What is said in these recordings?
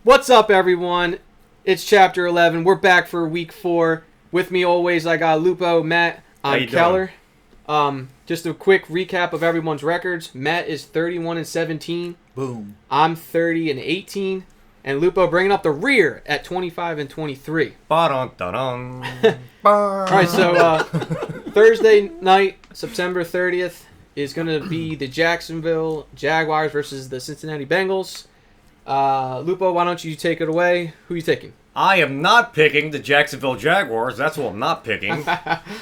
What's up, everyone? It's Chapter 11. We're back for Week 4. With me always, I got Lupo, Matt, I'm Keller. Just a quick recap of everyone's records. Matt is 31-17. Boom. I'm 30-18. And Lupo bringing up the rear at 25-23. Ba-dun-dun-dun. All right, so Thursday night, September 30th, is going to be the Jacksonville Jaguars versus the Cincinnati Bengals. Lupo, why don't you take it away? Who are you taking? I am not picking the Jacksonville Jaguars. That's what I'm not picking.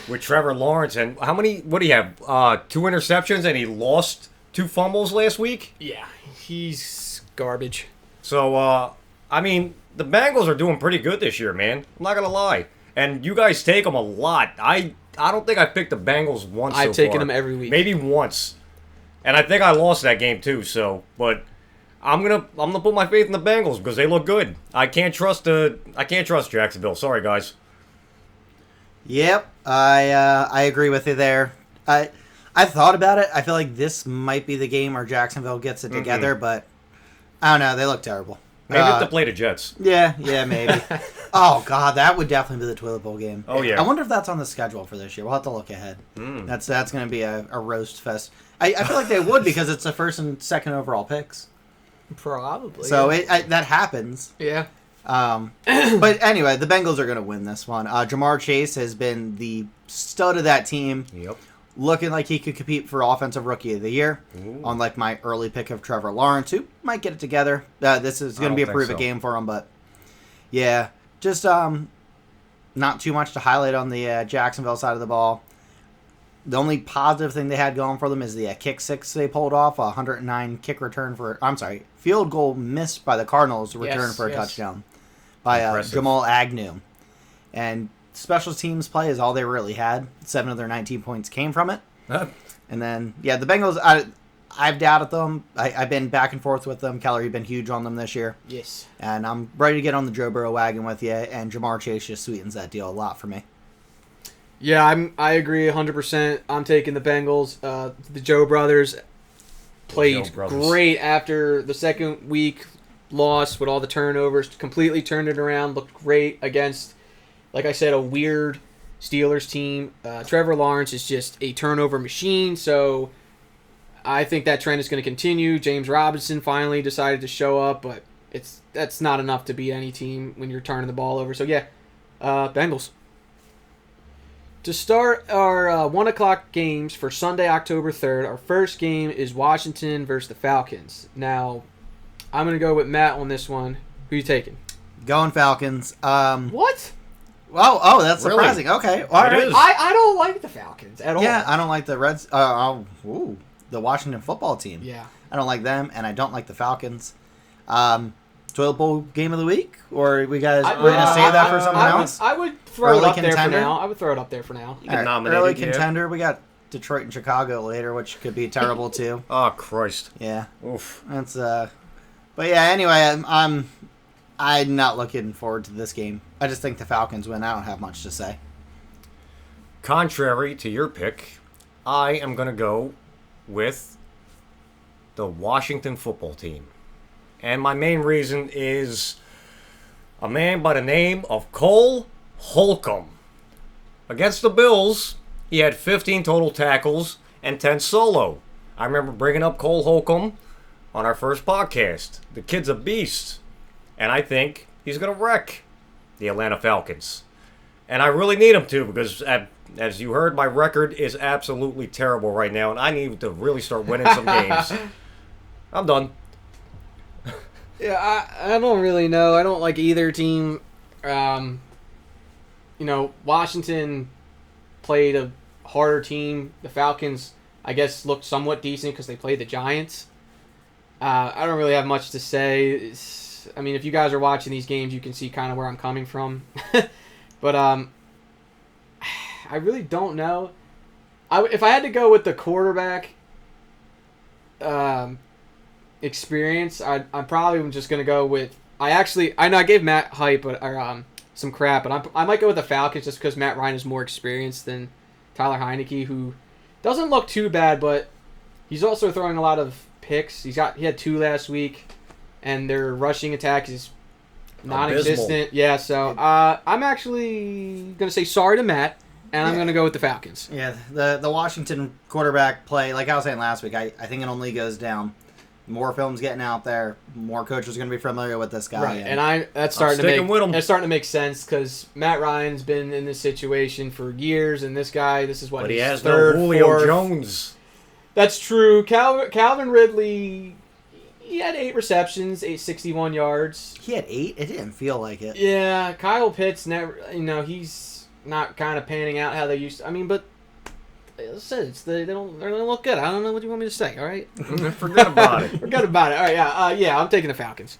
With Trevor Lawrence. And what do you have? 2 interceptions and he lost 2 fumbles last week? Yeah, he's garbage. So, I mean, the Bengals are doing pretty good this year, man. I'm not going to lie. And you guys take them a lot. I don't think I picked the Bengals once so far. I've taken them every week. Maybe once. And I think I lost that game too, so, but I'm gonna put my faith in the Bengals because they look good. I can't trust Jacksonville. Sorry, guys. Yep, I agree with you there. I thought about it. I feel like this might be the game where Jacksonville gets it together, but I don't know. They look terrible. Maybe have to play the Jets. Yeah, maybe. Oh God, that would definitely be the toilet bowl game. Oh yeah. I wonder if that's on the schedule for this year. We'll have to look ahead. That's going to be a roast fest. I feel like they would because it's the first and second overall picks. Probably. So that happens. Yeah. But anyway, the Bengals are going to win this one. Jamar Chase has been the stud of that team. Yep. Looking like he could compete for Offensive Rookie of the Year. Ooh. Unlike my early pick of Trevor Lawrence, who might get it together. This is going to be a prove-it game for him, but yeah, just not too much to highlight on the Jacksonville side of the ball. The only positive thing they had going for them is the kick six they pulled off, 109 field goal missed by the Cardinals, return for a touchdown by Jamal Agnew. And special teams play is all they really had. 7 of their 19 points came from it. And then, the Bengals, I've doubted them. I've been back and forth with them. Keller, you've been huge on them this year. Yes. And I'm ready to get on the Joe Burrow wagon with you, and Jamar Chase just sweetens that deal a lot for me. Yeah, I agree 100%. I'm taking the Bengals. The Joe brothers played great after the second week loss with all the turnovers. Completely turned it around. Looked great against, like I said, a weird Steelers team. Trevor Lawrence is just a turnover machine, so I think that trend is going to continue. James Robinson finally decided to show up, but that's not enough to beat any team when you're turning the ball over. So, yeah, Bengals. To start our 1 o'clock games for Sunday, October 3rd, our first game is Washington versus the Falcons. Now, I'm going to go with Matt on this one. Who are you taking? Going Falcons. What? Oh, that's Really? surprising. Okay, all right. is. I don't like the Falcons at all. Yeah, I don't like the Reds. The Washington football team. Yeah. I don't like them, and I don't like the Falcons. Toilet bowl game of the week, or we're gonna save that for something else? I would throw it Early up there for contender? now. I would throw it up there for now. You can nominate early it, yeah. contender. We got Detroit and Chicago later, which could be terrible too. Oh, Christ. Yeah, Oof. that's But yeah, anyway, I'm not looking forward to this game. I just think the Falcons win. I don't have much to say. Contrary to your pick, I am going to go with the Washington football team. And my main reason is a man by the name of Cole Holcomb. Against the Bills, he had 15 total tackles and 10 solo. I remember bringing up Cole Holcomb on our first podcast. The kid's a beast. And I think he's going to wreck the Atlanta Falcons. And I really need him to because, as you heard, my record is absolutely terrible right now. And I need to really start winning some games. I'm done. Yeah, I don't really know. I don't like either team. Washington played a harder team. The Falcons, I guess, looked somewhat decent because they played the Giants. I don't really have much to say. If you guys are watching these games, you can see kind of where I'm coming from. But I really don't know. If I had to go with the quarterback experience, I'm probably just going to go with... I know I gave Matt some crap, but I might go with the Falcons just because Matt Ryan is more experienced than Tyler Heineke, who doesn't look too bad, but he's also throwing a lot of picks. He had 2 last week, and their rushing attack is non-existent. Yeah, so I'm actually going to say sorry to Matt, and I'm going to go with the Falcons. Yeah, the Washington quarterback play, like I was saying last week, I think it only goes down. More films getting out there, more coaches are going to be familiar with this guy. Right, and that's starting to make sense because Matt Ryan's been in this situation for years, and this is what, but he has third, no Julio fourth. Jones. That's true. Calvin Ridley, he had 8 receptions, 861 yards. He had 8? It didn't feel like it. Yeah, Kyle Pitts never. He's not kind of panning out how they used to. I mean, but as I said, they don't look good. I don't know what you want me to say. All right, Forget about it. Forget about it. All right, yeah, I'm taking the Falcons.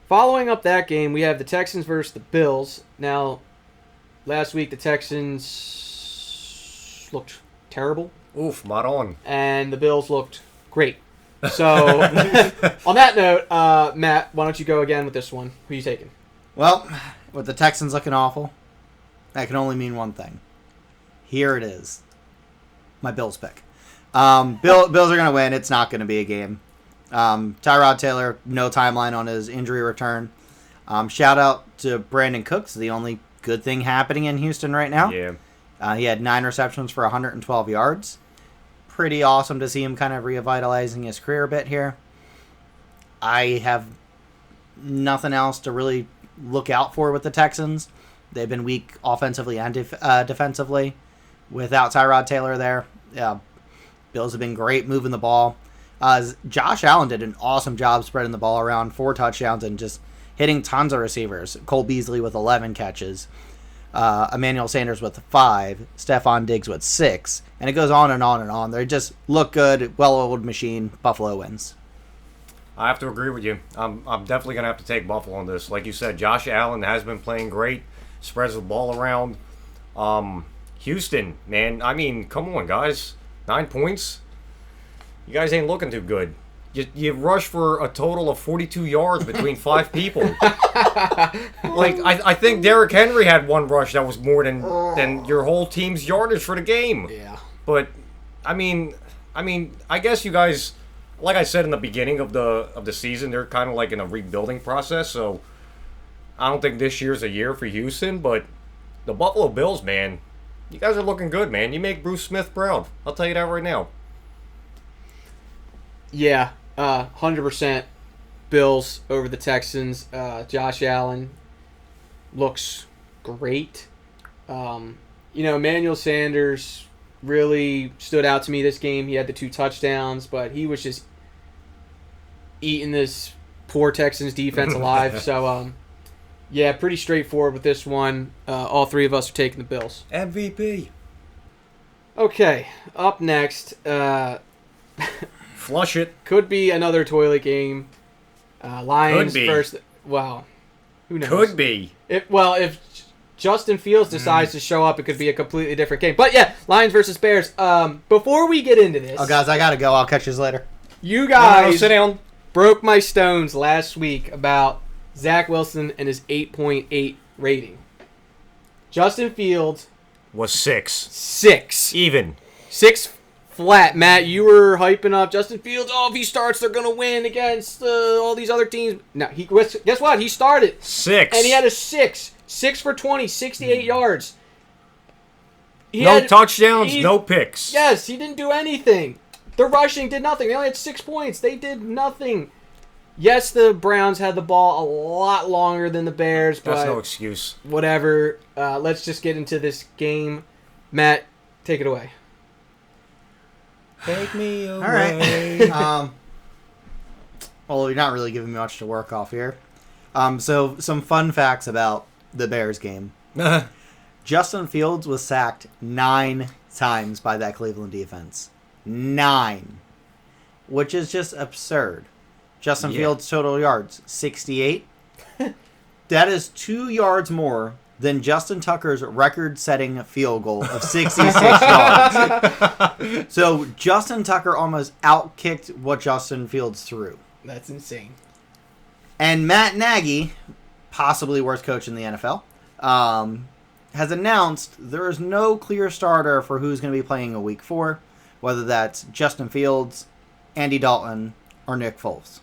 Following up that game, we have the Texans versus the Bills. Now, last week the Texans looked terrible. Oof, not on. And the Bills looked great. So, on that note, Matt, why don't you go again with this one? Who are you taking? Well, with the Texans looking awful, that can only mean one thing. Here it is. My Bills pick. Bills are going to win. It's not going to be a game. Tyrod Taylor, no timeline on his injury return. Shout out to Brandon Cooks, the only good thing happening in Houston right now. Yeah. He had 9 receptions for 112 yards. Pretty awesome to see him kind of revitalizing his career a bit here. I have nothing else to really look out for with the Texans. They've been weak offensively and defensively without Tyrod Taylor there. Yeah, Bills have been great moving the ball. Josh Allen did an awesome job spreading the ball around, 4 touchdowns and just hitting tons of receivers. Cole Beasley with 11 catches. Emmanuel Sanders with 5, Stephon Diggs with 6, and it goes on and on and on. They just look good, well-oiled machine. Buffalo wins. I have to agree with you. I'm definitely going to have to take Buffalo on this. Like you said, Josh Allen has been playing great, spreads the ball around. Houston, man, I mean, come on, guys. 9 points? You guys ain't looking too good. You rush for a total of 42 yards between 5 people. Like, I think Derrick Henry had 1 rush that was more than your whole team's yardage for the game. Yeah. But, I mean, I guess you guys, like I said in the beginning of the season, they're kind of like in a rebuilding process. So, I don't think this year's a year for Houston. But the Buffalo Bills, man, you guys are looking good, man. You make Bruce Smith proud. I'll tell you that right now. Yeah. 100% Bills over the Texans. Josh Allen looks great. Emmanuel Sanders really stood out to me this game. He had the 2 touchdowns, but he was just eating this poor Texans defense alive. So, yeah, pretty straightforward with this one. All 3 of us are taking the Bills. MVP. Okay, up next. Flush it. Could be another toilet game. Lions first. Well, who knows? Could be. If Justin Fields decides to show up, it could be a completely different game. But yeah, Lions versus Bears. Before we get into this, guys, I gotta go. I'll catch you later. You guys sit down. Broke my stones last week about Zach Wilson and his 8.8 rating. Justin Fields was 6. 6. Even. 6 flat. Matt, you were hyping up Justin Fields. Oh, if he starts, they're going to win against all these other teams. No, guess what? He started. 6. And he had a 6. 6 for 20, 68 yards. No touchdowns, no picks. Yes, he didn't do anything. The rushing did nothing. They only had 6 points. They did nothing. Yes, the Browns had the ball a lot longer than the Bears, but that's no excuse. Whatever. Let's just get into this game. Matt, take it away. Take me away. All right. Well, you're not really giving me much to work off here. So some fun facts about the Bears game. Justin Fields was sacked 9 times by that Cleveland defense. 9. Which is just absurd. Justin Fields' total yards, 68. That is 2 yards more than Justin Tucker's record-setting field goal of 66 yards. So Justin Tucker almost outkicked what Justin Fields threw. That's insane. And Matt Nagy, possibly worst coach in the NFL, has announced there is no clear starter for who's going to be playing in Week 4, whether that's Justin Fields, Andy Dalton, or Nick Foles.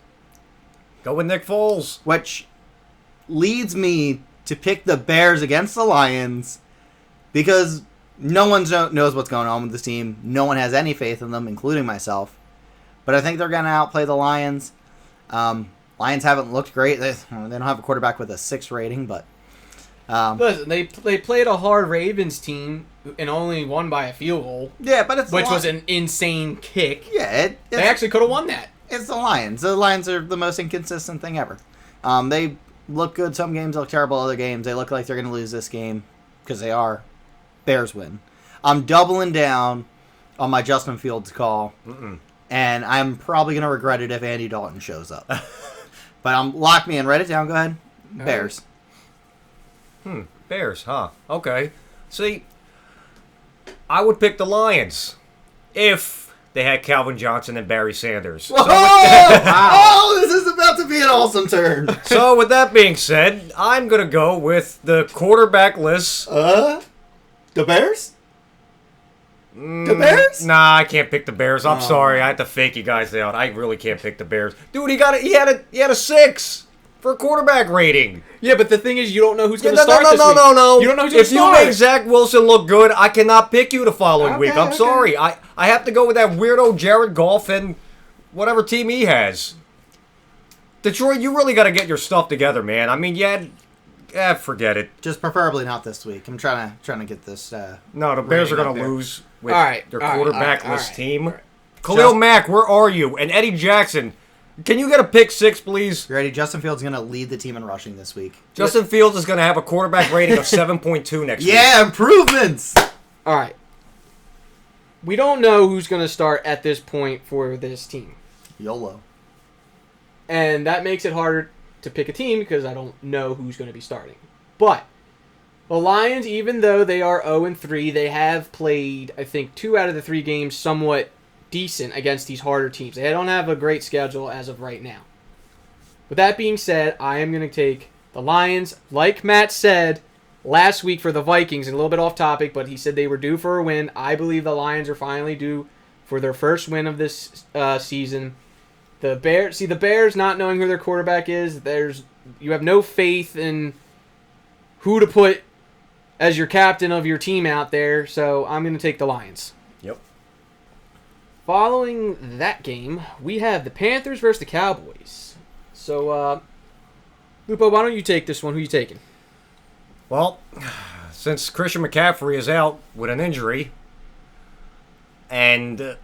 Go with Nick Foles. Which leads me to pick the Bears against the Lions because no one knows what's going on with this team. No one has any faith in them, including myself. But I think they're going to outplay the Lions. Lions haven't looked great. They don't have a quarterback with a 6 rating, but... Listen, they played a hard Ravens team and only won by a field goal. Yeah, but which was an insane kick. Yeah, they actually could have won that. It's the Lions. The Lions are the most inconsistent thing ever. They look good some games, look terrible other games. They look like they're going to lose this game because they are. Bears win. I'm doubling down on my Justin Fields call, and I'm probably going to regret it if Andy Dalton shows up. But lock me in. Write it down. Go ahead. No. Bears. Bears, huh? Okay. See, I would pick the Lions if they had Calvin Johnson and Barry Sanders. Whoa! Oh, this is about to be an awesome turn. So with that being said, I'm going to go with the quarterbackless... The Bears? The Bears? Nah, I can't pick the Bears. I'm sorry. I had to fake you guys out. I really can't pick the Bears. Dude, he had a 6 for a quarterback rating. Yeah, but the thing is, you don't know who's going to start this week. No. You don't know who's going to start. If you make Zach Wilson look good, I cannot pick you the following week. I'm sorry. I have to go with that weirdo Jared Goff and whatever team he has. Detroit, you really got to get your stuff together, man. I mean, forget it. Just preferably not this week. I'm trying to get this. No, the Bears are going to lose with their quarterbackless team. All right. Khalil Mack, where are you? And Eddie Jackson. Can you get a pick 6, please? You ready? Justin Fields is going to lead the team in rushing this week. Justin Fields is going to have a quarterback rating of 7.2 next week. Yeah, improvements! All right. We don't know who's going to start at this point for this team. YOLO. And that makes it harder to pick a team because I don't know who's going to be starting. But the Lions, even though they are 0-3, they have played, I think, 2 out of the 3 games somewhat decent against these harder teams. They don't have a great schedule as of right now. With that being said, I am going to take the Lions. Like Matt said last week for the Vikings, and a little bit off topic, but he said they were due for a win. I believe the Lions are finally due for their first win of this season. The Bears not knowing who their quarterback is, you have no faith in who to put as your captain of your team out there, so I'm going to take the Lions. Yep. Following that game, we have the Panthers versus the Cowboys. So, Lupo, why don't you take this one? Who are you taking? Well, since Christian McCaffrey is out with an injury, and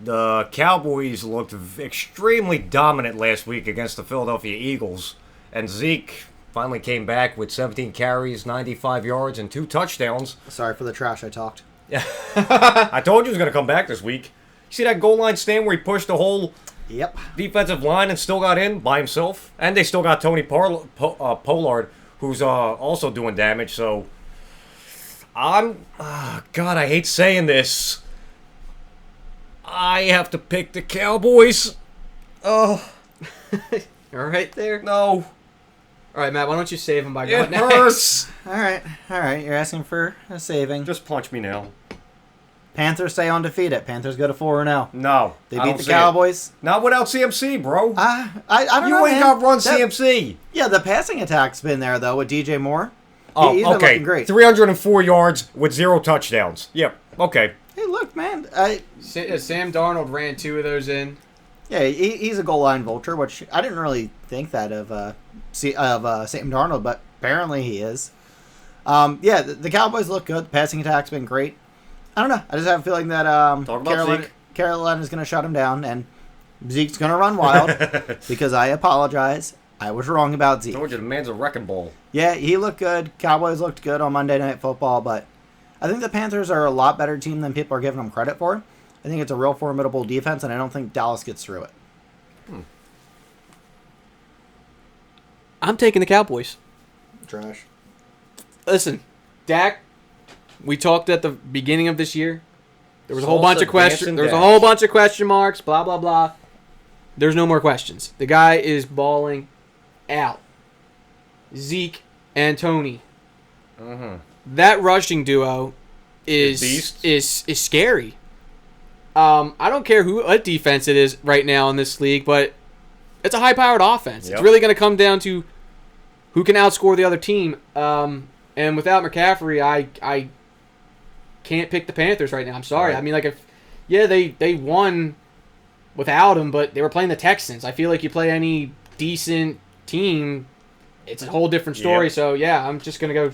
the Cowboys looked extremely dominant last week against the Philadelphia Eagles, and Zeke finally came back with 17 carries, 95 yards, and 2 touchdowns. Sorry for the trash I talked. Yeah, I told you he was going to come back this week. See that goal line stand where he pushed the whole defensive line and still got in by himself? And they still got Tony Pollard, who's also doing damage. So, God, I hate saying this. I have to pick the Cowboys. Oh. All right there? No. All right, Matt, why don't you save him by going It hurts. All right. You're asking for a saving. Just punch me now. Panthers stay undefeated. Panthers go to 4-0. No. They beat the Cowboys. Not without CMC, bro. I don't know, You ain't man. got run CMC. Yeah, the passing attack's been there, though, with DJ Moore. Oh, He's been okay. looking great. 304 yards with 0 touchdowns. Yep. Okay. Hey, look, man. Sam Darnold ran 2 of those in. Yeah, he's a goal line vulture, which I didn't really think that of Sam Darnold, but apparently he is. The Cowboys look good. The passing attack's been great. I don't know. I just have a feeling that Carolina's going to shut him down, and Zeke's going to run wild because I apologize. I was wrong about Zeke. I told you, the man's a wrecking ball. Yeah, he looked good. Cowboys looked good on Monday Night Football, but I think the Panthers are a lot better team than people are giving them credit for. I think it's a real formidable defense, and I don't think Dallas gets through it. I'm taking the Cowboys. Trash. Listen, Dak, we talked at the beginning of this year. There was a whole bunch of questions. There was a whole bunch of question marks, blah, blah, blah. There's no more questions. The guy is balling out. Zeke and Tony. That rushing duo is scary. I don't care what defense it is right now in this league, but it's a high-powered offense. Yep. It's really going to come down to who can outscore the other team. And without McCaffrey, I can't pick the Panthers right now. I'm sorry. Right. I mean, they won without him, but they were playing the Texans. I feel like you play any decent team, it's a whole different story. Yep. So, yeah, I'm just going to go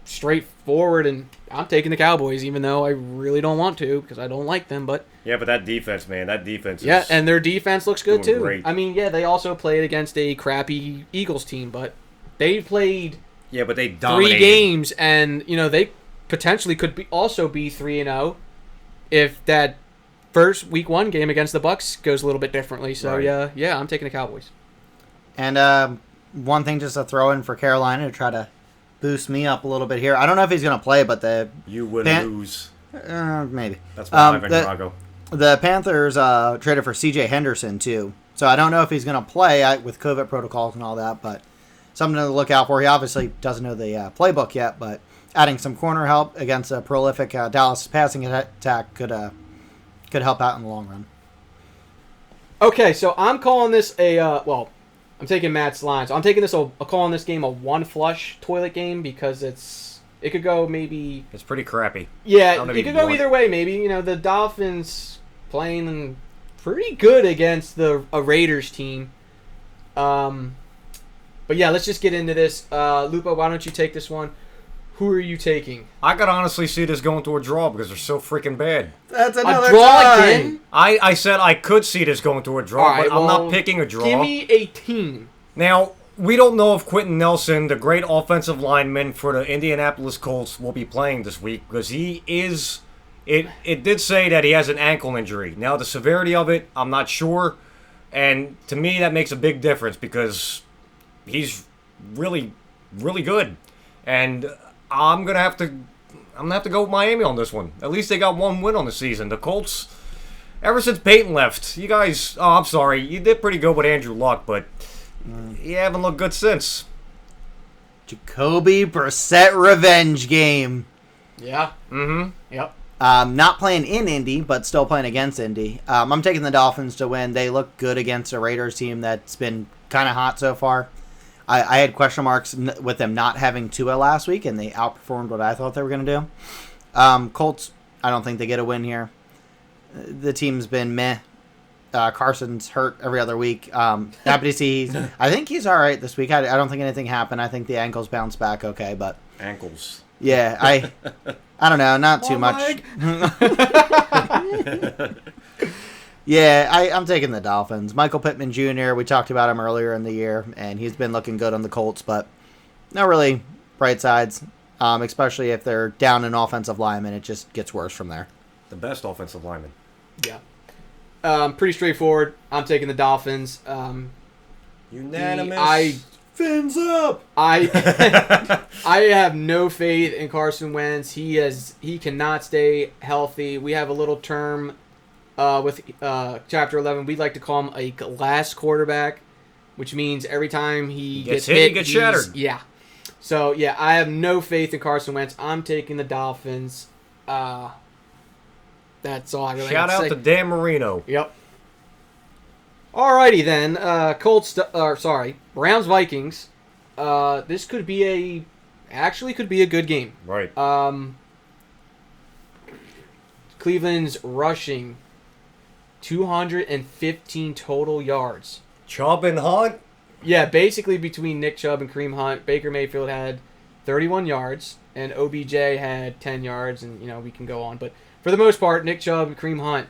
straight forward, and I'm taking the Cowboys, even though I really don't want to because I don't like them. But yeah, but that defense, man, is and their defense looks good too. great. I mean, yeah, they also played against a crappy Eagles team, but they played but they dominated 3 games, and they potentially could be 3-0 if that first week 1 game against the Bucks goes a little bit differently. So right. yeah, I'm taking the Cowboys. And one thing just to throw in for Carolina to try to boost me up a little bit here. I don't know if he's going to play, but you would lose. Maybe. That's why I'm in Chicago. The Panthers traded for C.J. Henderson too, so I don't know if he's going to play with COVID protocols and all that, but something to look out for. He obviously doesn't know the playbook yet, but adding some corner help against a prolific Dallas passing attack could help out in the long run. Okay, so I'm calling this I'm taking Matt's line. So I'm taking this calling this game a one flush toilet game because it could go maybe. It's pretty crappy. Yeah, it could go either way. Maybe the Dolphins playing pretty good against a Raiders team. But yeah, let's just get into this. Lupo, why don't you take this one? Who are you taking? I could honestly see this going to a draw because they're so freaking bad. That's another draw tie. Again? I said I could see this going to a draw, Right, but I'm not picking a draw. Give me a team. Now, we don't know if Quentin Nelson, the great offensive lineman for the Indianapolis Colts, will be playing this week because he is... It did say that he has an ankle injury. Now, the severity of it, I'm not sure. And to me, that makes a big difference because he's really, really good. And I'm gonna have to go with Miami on this one. At least they got 1 win on the season. The Colts, ever since Peyton left, you guys. Oh, I'm sorry, you did pretty good with Andrew Luck, but you haven't looked good since. Jacoby Brissett revenge game. Yeah. Mm-hmm. Yep. Not playing in Indy, but still playing against Indy. I'm taking the Dolphins to win. They look good against a Raiders team that's been kind of hot so far. I had question marks with them not having Tua last week, and they outperformed what I thought they were going to do. Colts, I don't think they get a win here. The team's been meh. Carson's hurt every other week. Happy to see. I think he's all right this week. I don't think anything happened. I think the ankles bounce back okay, but ankles. Yeah, I don't know, not too much. Yeah, I'm taking the Dolphins. Michael Pittman Jr., we talked about him earlier in the year, and he's been looking good on the Colts, but not really bright sides, especially if they're down an offensive lineman. It just gets worse from there. The best offensive lineman. Yeah. Pretty straightforward. I'm taking the Dolphins. Unanimous. Fins up! I have no faith in Carson Wentz. He cannot stay healthy. We have a little term with Chapter 11. We'd like to call him a glass quarterback, which means every time he gets hit, he gets shattered. Yeah. So, yeah, I have no faith in Carson Wentz. I'm taking the Dolphins. That's all I really Shout have to out say. to Dan Marino. Yep. Alrighty then. Browns Vikings. This could be a good game. Right. Cleveland's rushing 215 total yards. Chubb and Hunt. Yeah, basically between Nick Chubb and Kareem Hunt, Baker Mayfield had 31 yards and OBJ had 10 yards, and we can go on, but for the most part, Nick Chubb and Kareem Hunt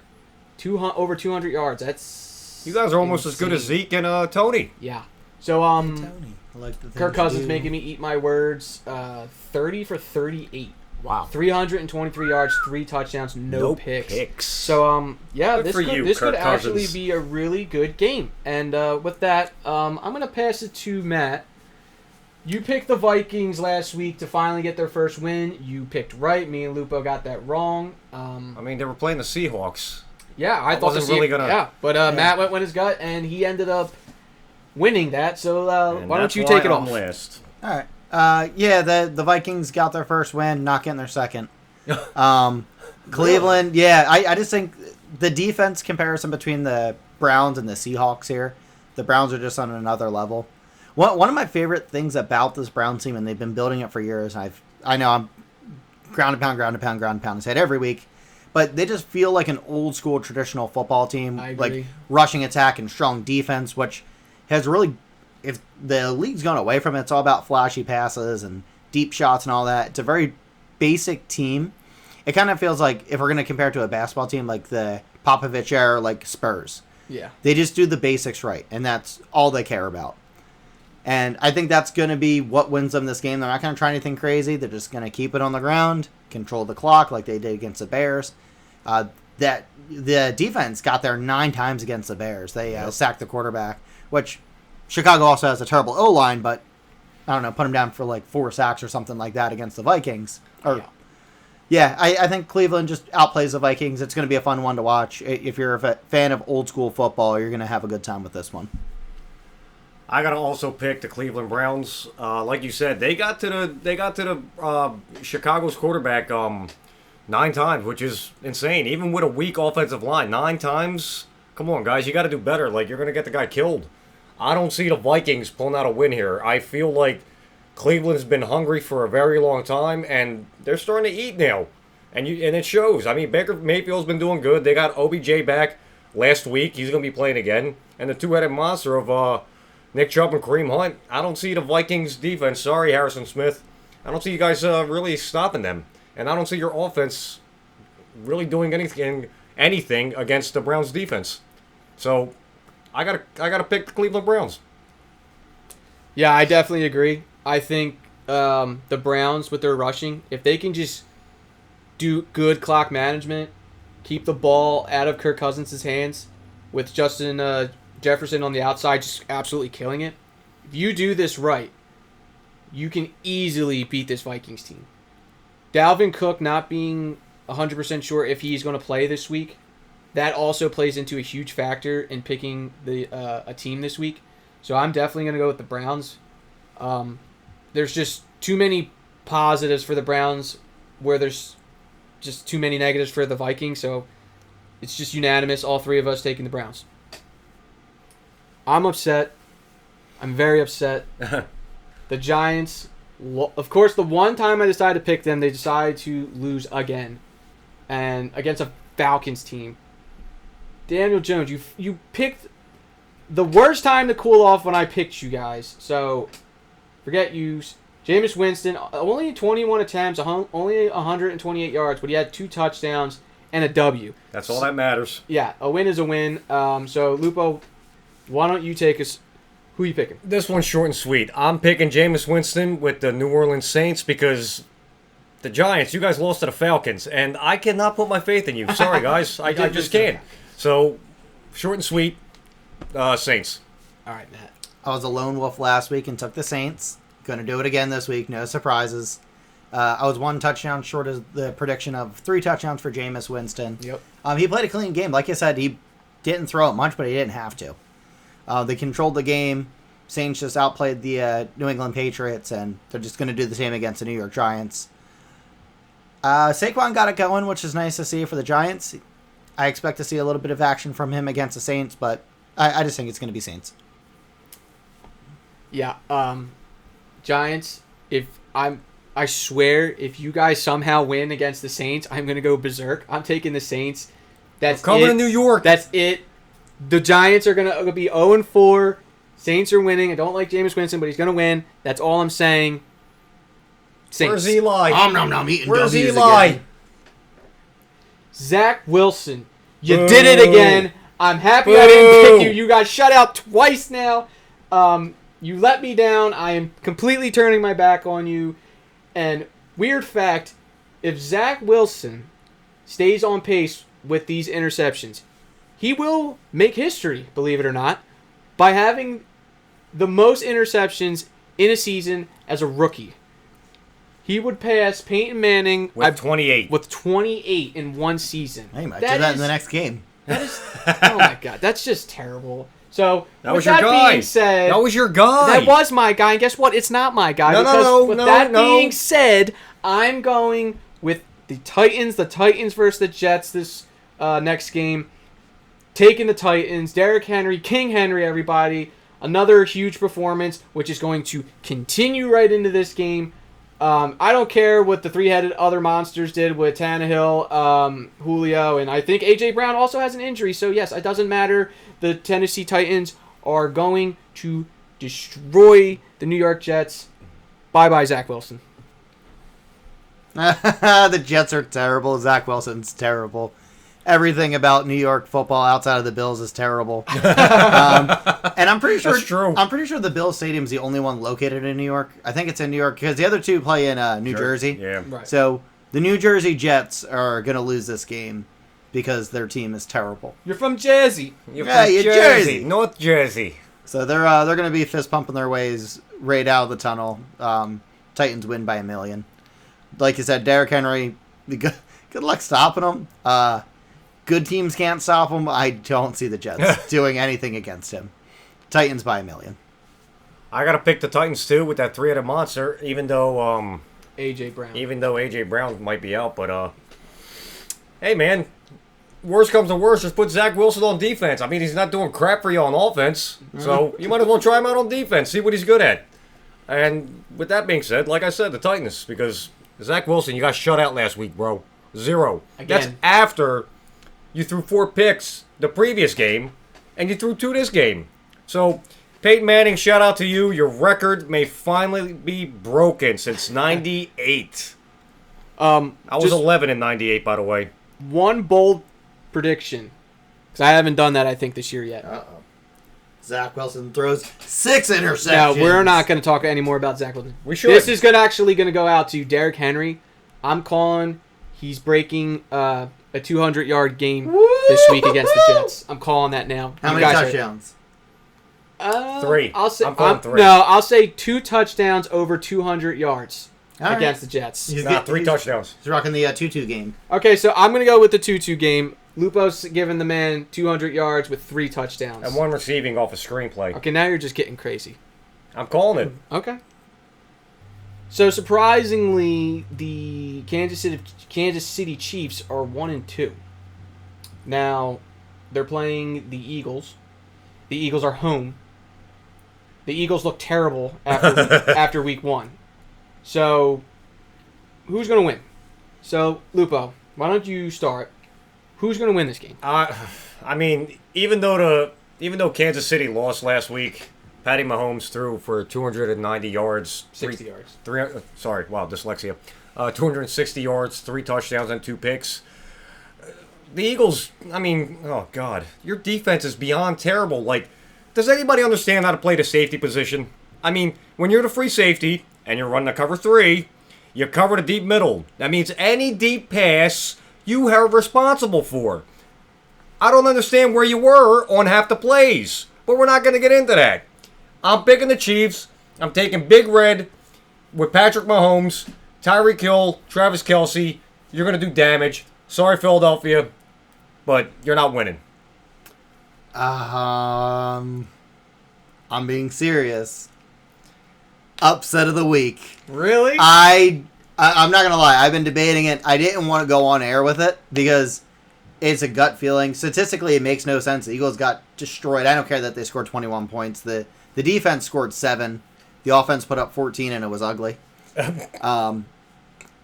over 200 yards. That's you guys are almost as good as Zeke and Tony. Yeah. So Tony. I like the Kirk Cousins making me eat my words. 30 for 38. Wow. 323 yards, 3 touchdowns, no picks. So Good this could actually Cousins. be a really good game. And with that, I'm gonna pass it to Matt. You picked the Vikings last week to finally get their first win. You picked right. Me and Lupo got that wrong. They were playing the Seahawks. Yeah, I thought wasn't really gonna. Yeah, but Matt went with his gut, and he ended up winning that. So why don't you take it off? Last. All right. The Vikings got their first win, not getting their second. Cleveland, I just think the defense comparison between the Browns and the Seahawks here, the Browns are just on another level. One of my favorite things about this Browns team, and they've been building it for years. I know I'm ground and pound. I say it every week, but they just feel like an old school traditional football team, like rushing attack and strong defense, which has really, if the league's gone away from it, it's all about flashy passes and deep shots and all that. It's a very basic team. It kind of feels like, if we're going to compare it to a basketball team, like the Popovich era, like Spurs. Yeah. They just do the basics right, and that's all they care about. And I think that's going to be what wins them this game. They're not going to try anything crazy. They're just going to keep it on the ground, control the clock like they did against the Bears. That the defense got there 9 times against the Bears. They sacked the quarterback, which Chicago also has a terrible O-line, but I don't know, put them down for like 4 sacks or something like that against the Vikings. I think Cleveland just outplays the Vikings. It's going to be a fun one to watch. If you're a fan of old school football, you're going to have a good time with this one. I gotta also pick the Cleveland Browns. Like you said, they got to the Chicago's quarterback 9 times, which is insane. Even with a weak offensive line, 9 times. Come on, guys, you got to do better. Like, you're gonna get the guy killed. I don't see the Vikings pulling out a win here. I feel like Cleveland's been hungry for a very long time, and they're starting to eat now, and it shows. I mean, Baker Mayfield's been doing good. They got OBJ back last week. He's gonna be playing again, and the two-headed monster of Nick Chubb and Kareem Hunt. I don't see the Vikings defense. Sorry, Harrison Smith. I don't see you guys really stopping them. And I don't see your offense really doing anything against the Browns defense. So I gotta pick the Cleveland Browns. Yeah, I definitely agree. I think the Browns with their rushing, if they can just do good clock management, keep the ball out of Kirk Cousins' hands with Justin Jefferson on the outside just absolutely killing it. If you do this right, you can easily beat this Vikings team. Dalvin Cook not being 100% sure if he's going to play this week, that also plays into a huge factor in picking a team this week. So I'm definitely going to go with the Browns. There's just too many positives for the Browns where there's just too many negatives for the Vikings. So it's just unanimous, all 3 of us taking the Browns. I'm upset. I'm very upset. The Giants, of course, the one time I decided to pick them, they decided to lose again. And against a Falcons team. Daniel Jones, you picked the worst time to cool off when I picked you guys. So, forget you. Jameis Winston, only 21 attempts, only 128 yards, but he had 2 touchdowns and a W. That's all that matters. Yeah, a win is a win. So, Lupo, why don't you take us? Who are you picking? This one's short and sweet. I'm picking Jameis Winston with the New Orleans Saints because the Giants, you guys lost to the Falcons, and I cannot put my faith in you. Sorry, guys. I just can't. So, short and sweet, Saints. All right, Matt. I was a lone wolf last week and took the Saints. Going to do it again this week. No surprises. I was 1 touchdown short of the prediction of 3 touchdowns for Jameis Winston. Yep. He played a clean game. Like I said, he didn't throw it much, but he didn't have to. They controlled the game. Saints just outplayed the New England Patriots, and they're just going to do the same against the New York Giants. Saquon got it going, which is nice to see for the Giants. I expect to see a little bit of action from him against the Saints, but I just think it's going to be Saints. Yeah, Giants, I swear, if you guys somehow win against the Saints, I'm going to go berserk. I'm taking the Saints. That's coming to New York. That's it. The Giants are going to be 0-4. Saints are winning. I don't like Jameis Winston, but he's going to win. That's all I'm saying. Saints. Where's Eli? Eating Where's W's Eli? again. Zach Wilson, you did it again. I'm happy I didn't pick you. You got shut out twice now. You let me down. I am completely turning my back on you. And weird fact, if Zach Wilson stays on pace with these interceptions, he will make history, believe it or not, by having the most interceptions in a season as a rookie. He would pass Peyton Manning with 28. With 28 in one season. He might do that in the next game. That is, oh my God, that's just terrible. So that was your guy. Being said, that was your guy. That was my guy. And guess what? It's not my guy. Being said, I'm going with the Titans. The Titans versus the Jets this next game. Taking the Titans. Derrick Henry, King Henry, everybody. another huge performance, which is going to continue right into this game. I don't care what the three-headed other monsters did with Tannehill, Julio, and I think A.J. Brown also has an injury. So, yes, it doesn't matter. The Tennessee Titans are going to destroy the New York Jets. Bye-bye, Zach Wilson. The Jets are terrible. Zach Wilson's terrible. Everything about New York football outside of the Bills is terrible. And I'm pretty sure That's true. I'm pretty sure the Bills Stadium is the only one located in New York. I think it's in New York because the other two play in New Jersey. Yeah. Right. So the New Jersey Jets are going to lose this game because their team is terrible. You're from Jersey. You're Yeah, from you're Jersey. Jersey. North Jersey. So they're going to be fist pumping their ways right out of the tunnel. Titans win by 1 million. Like you said, Derrick Henry. Good luck stopping him. Good teams can't stop him. I don't see the Jets doing anything against him. Titans by 1 million. I gotta pick the Titans too with that three-headed monster, even though A.J. Brown. A.J. Brown might be out, but hey man, worst comes to worst, just put Zach Wilson on defense. I mean, he's not doing crap for you on offense, so you might as well try him out on defense, see what he's good at. And with that being said, like I said, the Titans, because Zach Wilson, you got shut out last week, bro. 0. Again. That's after you threw 4 picks the previous game, and you threw 2 this game. So, Peyton Manning, shout out to you. Your record may finally be broken since 98. I was 11 in 98, by the way. One bold prediction. Because I haven't done that, I think, this year yet. Uh-oh. Zach Wilson throws 6 interceptions. Now, we're not going to talk anymore about Zach Wilson. We should. This is actually going to go out to Derrick Henry. I'm calling he's breaking a 200-yard game this week against the Jets. I'm calling that now. How You many guys touchdowns? 3. I'll say, I'm calling 3. No, I'll say 2 touchdowns over 200 yards against the Jets. He's 3 touchdowns. He's rocking the 2-2 game. Okay, so I'm going to go with the 2-2 game. Lupo's giving the man 200 yards with 3 touchdowns. And 1 receiving off a screenplay. Okay, now you're just getting crazy. I'm calling it. Okay. So surprisingly, the Kansas City Chiefs are 1-2. Now, they're playing the Eagles. The Eagles are home. The Eagles look terrible after week 1. So, who's going to win? So, Lupo, why don't you start? Who's going to win this game? I mean, even though Kansas City lost last week, Patty Mahomes threw for 290 yards. 60 yards. 260 yards, 3 touchdowns, and 2 picks. The Eagles, I mean, oh, God. Your defense is beyond terrible. Like, does anybody understand how to play the safety position? I mean, when you're the free safety and you're running a cover 3, you cover the deep middle. That means any deep pass you are responsible for. I don't understand where you were on half the plays, but we're not going to get into that. I'm picking the Chiefs. I'm taking Big Red with Patrick Mahomes, Tyreek Hill, Travis Kelce. You're going to do damage. Sorry, Philadelphia, but you're not winning. I'm being serious. Upset of the week. Really? I'm not gonna lie. I've been debating it. I didn't want to go on air with it because it's a gut feeling. Statistically, it makes no sense. The Eagles got destroyed. I don't care that they scored 21 points. The defense scored 7. The offense put up 14, and it was ugly. I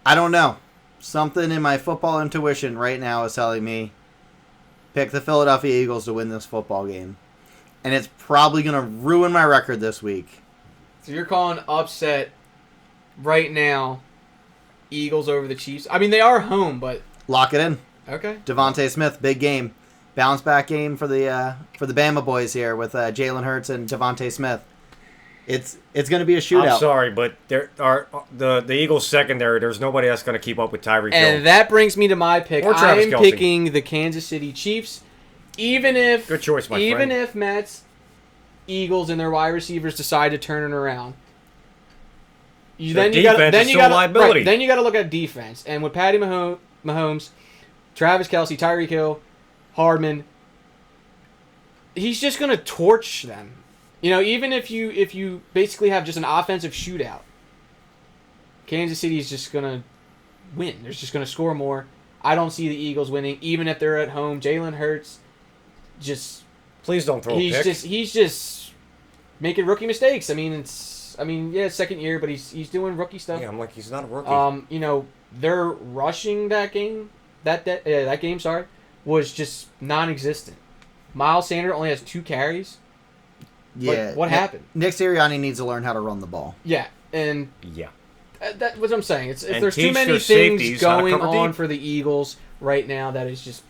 don't know. Something in my football intuition right now is telling me pick the Philadelphia Eagles to win this football game, and it's probably gonna ruin my record this week. So you're calling upset right now, Eagles over the Chiefs? I mean, they are home, but... Lock it in. Okay. Devontae Smith, big game. Bounce back game for the Bama boys here with Jalen Hurts and Devontae Smith. It's going to be a shootout. I'm sorry, but there are the Eagles secondary. There's nobody else going to keep up with Tyreek Hill. And that brings me to my pick. Or Travis I'm Kelce. picking the Kansas City Chiefs, even if Good choice, my friend. Even if Mets, Eagles, and their wide receivers decide to turn it around. Then you got liability. Then you got to look at defense, and with Patty Mahomes, Travis Kelce, Tyreek Hill, Hardman, he's just going to torch them. You know, even if you basically have just an offensive shootout, Kansas City is just going to win. They're just going to score more. I don't see the Eagles winning, even if they're at home. Jalen Hurts, just please don't throw a pick. He's just making rookie mistakes. I mean, second year, but he's doing rookie stuff. Yeah, I'm like, he's not a rookie. They're rushing that game. That game, was just non-existent. Miles Sanders only has 2 carries. Yeah. What happened? Nick Sirianni needs to learn how to run the ball. Yeah, and that's what I'm saying. If there's too many things going on for the Eagles right now, that is just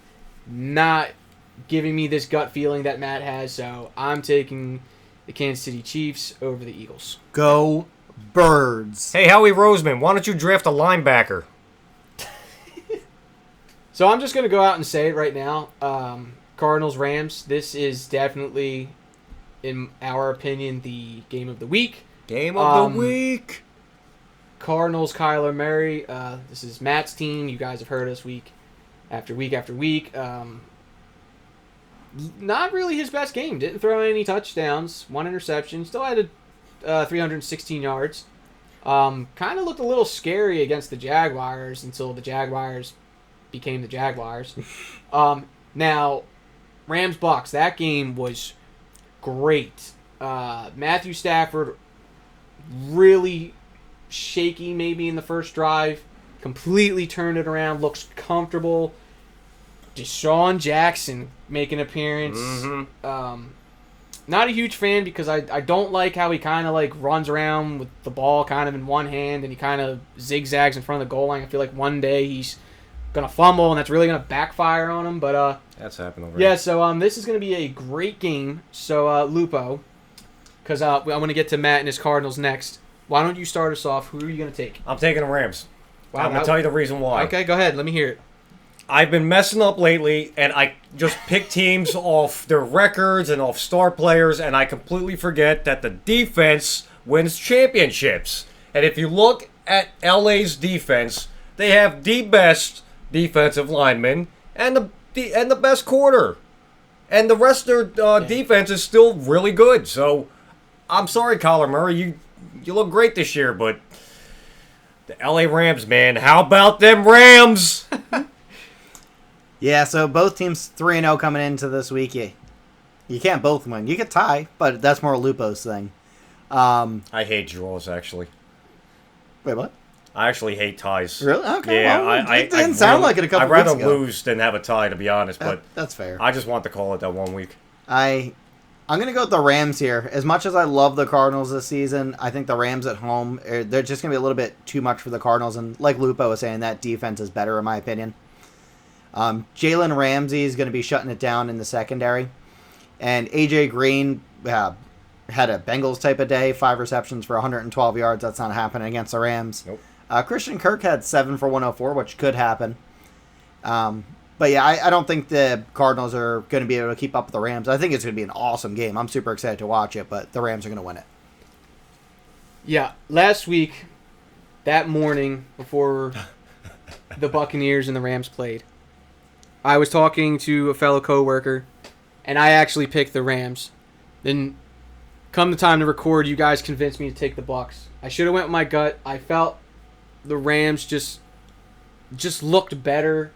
not giving me this gut feeling that Matt has. So I'm taking the Kansas City Chiefs over the Eagles. Go Birds. Hey, Howie Roseman, why don't you draft a linebacker? So I'm just going to go out and say it right now. Cardinals, Rams, this is definitely, in our opinion, the game of the week. Game of the week. Cardinals, Kyler Murray. This is Matt's team. You guys have heard us week after week after week. Not really his best game. Didn't throw any touchdowns. 1 interception. Still had 316 yards. Kind of looked a little scary against the Jaguars until the Jaguars became the Jaguars. Now, Rams-Bucks. That game was great. Matthew Stafford really shaky maybe in the first drive. Completely turned it around. Looks comfortable. Deshaun Jackson make an appearance. Mm-hmm. Not a huge fan because I don't like how he kind of like runs around with the ball kind of in one hand and he kind of zigzags in front of the goal line. I feel like one day he's going to fumble and that's really going to backfire on him. But that's happened already. Yeah, so this is going to be a great game. So Lupo, because I'm going to get to Matt and his Cardinals next. Why don't you start us off? Who are you going to take? I'm taking the Rams. Wow, I'm going to tell you the reason why. Okay, go ahead. Let me hear it. I've been messing up lately, and I just pick teams off their records and off star players, and I completely forget that the defense wins championships. And if you look at LA's defense, they have the best defensive linemen and the best quarter. And the rest of their defense is still really good. So, I'm sorry, Kyler Murray, you look great this year, but the LA Rams, man, how about them Rams? Yeah, so both teams 3-0 coming into this week. You can't both win. You could tie, but that's more Lupo's thing. I hate draws, actually. Wait, what? I actually hate ties. Really? Okay. Yeah, well, it didn't sound like it a couple I'd weeks rather ago. lose than have a tie, to be honest, but that's fair. I just want to call it that 1 week. I'm going to go with the Rams here. As much as I love the Cardinals this season, I think the Rams at home, they're just going to be a little bit too much for the Cardinals. And like Lupo was saying, that defense is better in my opinion. Jalen Ramsey is going to be shutting it down in the secondary. And A.J. Green had a Bengals type of day, 5 receptions for 112 yards. That's not happening against the Rams. Nope. Christian Kirk had 7 for 104, which could happen. But yeah, I don't think the Cardinals are going to be able to keep up with the Rams. I think it's going to be an awesome game. I'm super excited to watch it, but the Rams are going to win it. Yeah, last week, that morning before the Buccaneers and the Rams played, I was talking to a fellow coworker, and I actually picked the Rams. Then, come the time to record, you guys convinced me to take the Bucs. I should have went with my gut. I felt the Rams just looked better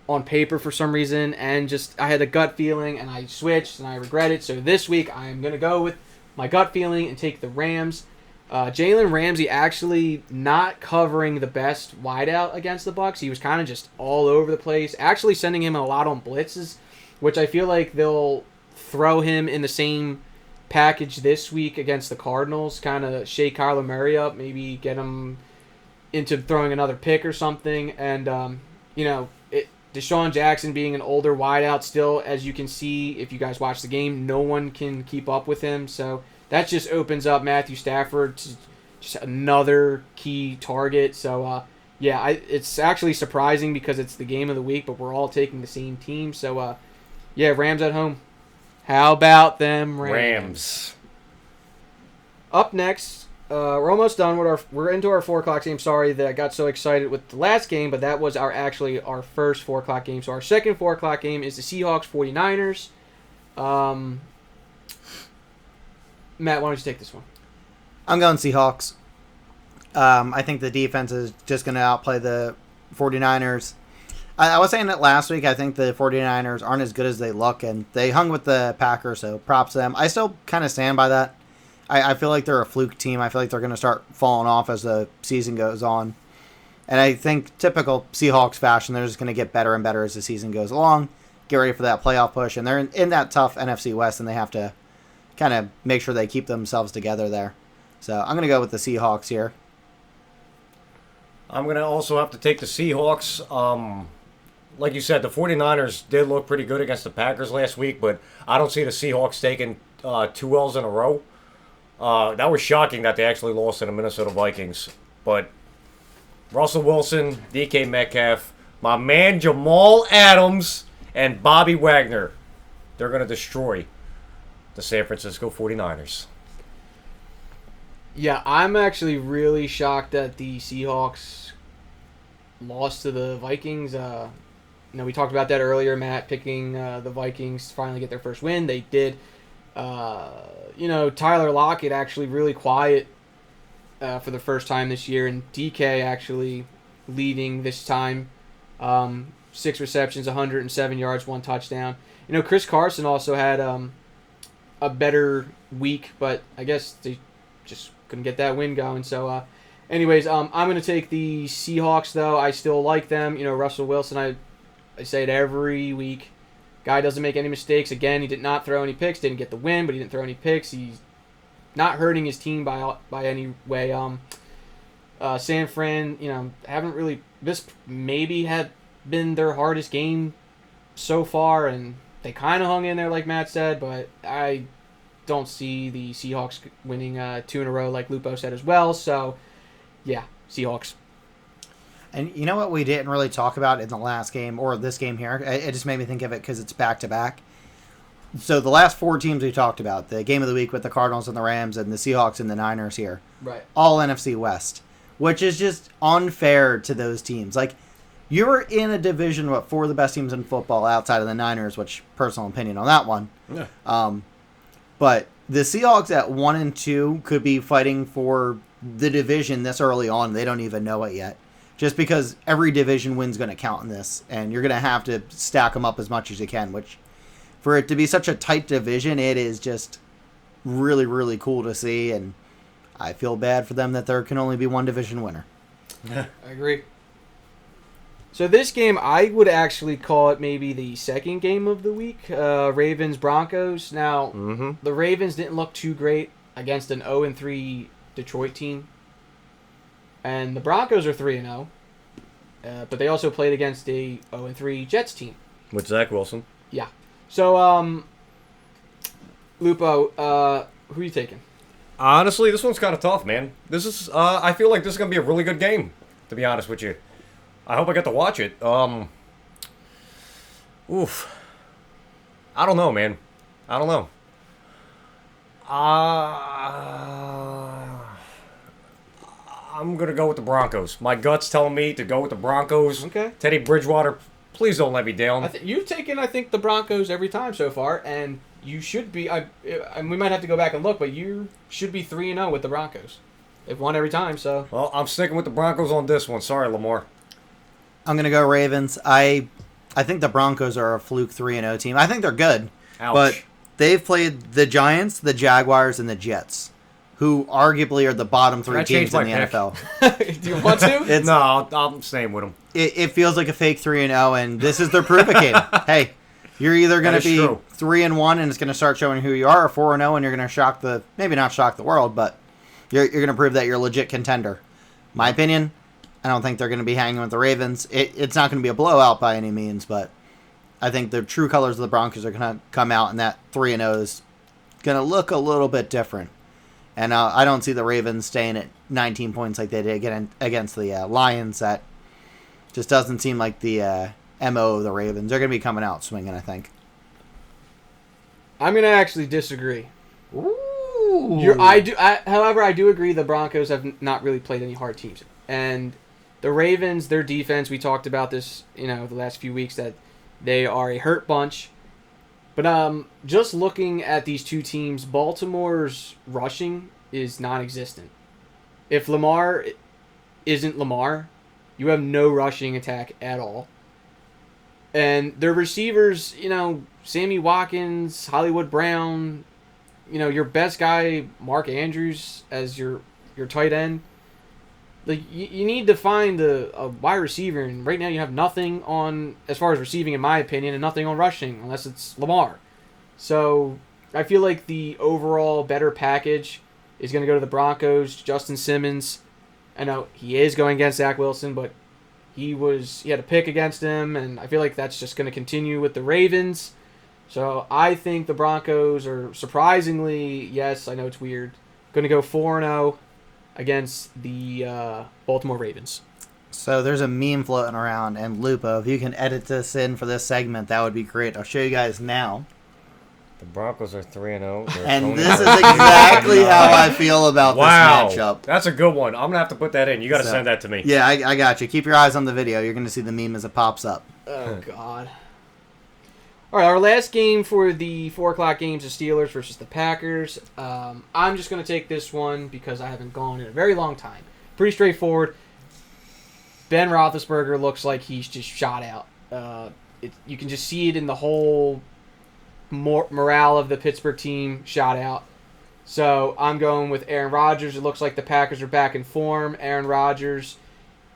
on paper for some reason, and just I had a gut feeling, and I switched, and I regret it. So this week, I'm going to go with my gut feeling and take the Rams. Jalen Ramsey actually not covering the best wideout against the Bucs. He was kind of just all over the place, actually sending him a lot on blitzes, which I feel like they'll throw him in the same package this week against the Cardinals, kind of shake Kyler Murray up, maybe get him into throwing another pick or something. And, Deshaun Jackson being an older wideout still, as you can see, if you guys watch the game, no one can keep up with him. So that just opens up Matthew Stafford to just another key target. So, it's actually surprising because it's the game of the week, but we're all taking the same team. So, Rams at home. How about them Rams? Up next, we're almost done with we're into our 4 o'clock game. Sorry that I got so excited with the last game, but that was our first 4 o'clock game. So our second 4 o'clock game is the Seahawks 49ers. Matt, why don't you take this one? I'm going Seahawks. I think the defense is just going to outplay the 49ers. I was saying it last week. I think the 49ers aren't as good as they look, and they hung with the Packers, so props to them. I still kind of stand by that. I feel like they're a fluke team. I feel like they're going to start falling off as the season goes on. And I think typical Seahawks fashion, they're just going to get better and better as the season goes along, get ready for that playoff push, and they're in that tough NFC West, and they have to kind of make sure they keep themselves together there. So I'm going to go with the Seahawks here. I'm going to also have to take the Seahawks. Like you said, the 49ers did look pretty good against the Packers last week, but I don't see the Seahawks taking 2 L's in a row. That was shocking that they actually lost to the Minnesota Vikings. But Russell Wilson, DK Metcalf, my man Jamal Adams, and Bobby Wagner, they're going to destroy the San Francisco 49ers. Yeah, I'm actually really shocked that the Seahawks lost to the Vikings. We talked about that earlier, Matt, picking the Vikings to finally get their first win. They did. Tyler Lockett actually really quiet for the first time this year, and DK actually leading this time. 6 receptions, 107 yards, 1 touchdown. Chris Carson also had a better week, but I guess they just couldn't get that win going. So, I'm going to take the Seahawks, though. I still like them. Russell Wilson, I say it every week. Guy doesn't make any mistakes. Again, he did not throw any picks. Didn't get the win, but he didn't throw any picks. He's not hurting his team by any way. San Fran, haven't really. This maybe had been their hardest game so far, and they kind of hung in there, like Matt said. But I don't see the Seahawks winning 2 in a row, like Lupo said as well. So, yeah, Seahawks. And you know what we didn't really talk about in the last game, or this game here? It just made me think of it because it's back-to-back. So the last 4 teams we talked about, the game of the week with the Cardinals and the Rams and the Seahawks and the Niners here, right? All NFC West, which is just unfair to those teams. Like, you're in a division with 4 of the best teams in football outside of the Niners, which, personal opinion on that one. Yeah. But the Seahawks at 1-2 could be fighting for the division this early on. They don't even know it yet. Just because every division win's going to count in this, and you're going to have to stack them up as much as you can, which, for it to be such a tight division, it is just really, really cool to see, and I feel bad for them that there can only be one division winner. I agree. So this game, I would actually call it maybe the second game of the week, Ravens-Broncos. Now, The Ravens didn't look too great against an 0-3 Detroit team. And the Broncos are 3-0, but they also played against a 0-3 Jets team. With Zach Wilson. Yeah. So, Lupo, who are you taking? Honestly, this one's kind of tough, man. This is, I feel like this is going to be a really good game, to be honest with you. I hope I get to watch it. Oof. I don't know, man. I don't know. I'm going to go with the Broncos. My gut's telling me to go with the Broncos. Okay. Teddy Bridgewater, please don't let me down. You've taken, I think, the Broncos every time so far, and you should be. We might have to go back and look, but you should be 3-0 with the Broncos. They've won every time, so. Well, I'm sticking with the Broncos on this one. Sorry, Lamar. I'm going to go Ravens. I think the Broncos are a fluke 3-0 team. I think they're good. Ouch. But they've played the Giants, the Jaguars, and the Jets, who arguably are the bottom 3 teams in the NFL. Do you want to? No, I'm staying with them. It feels like a fake 3-0, and this is their proof it game. Hey, you're either going to be 3-1 and it's going to start showing who you are, or 4-0 and you're going to maybe not shock the world, but you're going to prove that you're a legit contender. My opinion, I don't think they're going to be hanging with the Ravens. It's not going to be a blowout by any means, but I think the true colors of the Broncos are going to come out, and that 3-0 is going to look a little bit different. And I don't see the Ravens staying at 19 points like they did against the Lions. That just doesn't seem like the MO of the Ravens. They're going to be coming out swinging, I think. I'm going to actually disagree. Ooh. However, I do agree the Broncos have not really played any hard teams. And the Ravens, their defense, we talked about this, the last few weeks, that they are a hurt bunch. But just looking at these two teams, Baltimore's rushing is non-existent. If Lamar isn't Lamar, you have no rushing attack at all. And their receivers, Sammy Watkins, Hollywood Brown, your best guy, Mark Andrews, as your tight end. Like, you need to find a wide receiver, and right now you have nothing on, as far as receiving, in my opinion, and nothing on rushing, unless it's Lamar. So, I feel like the overall better package is going to go to the Broncos. Justin Simmons, I know he is going against Zach Wilson, but he had a pick against him, and I feel like that's just going to continue with the Ravens. So, I think the Broncos are surprisingly, yes, I know it's weird, going to go 4-0 against the Baltimore Ravens. So there's a meme floating around, and Lupo, if you can edit this in for this segment, that would be great. I'll show you guys now. The Broncos are 3-0. And this is exactly how I feel about this matchup. That's a good one. I'm going to have to put that in. You got to send that to me. Yeah, I got you. Keep your eyes on the video. You're going to see the meme as it pops up. Oh, God. All right, our last game for the 4 o'clock games is Steelers versus the Packers. I'm just going to take this one because I haven't gone in a very long time. Pretty straightforward. Ben Roethlisberger looks like he's just shot out. You can just see it in the whole morale of the Pittsburgh team shot out. So I'm going with Aaron Rodgers. It looks like the Packers are back in form. Aaron Rodgers,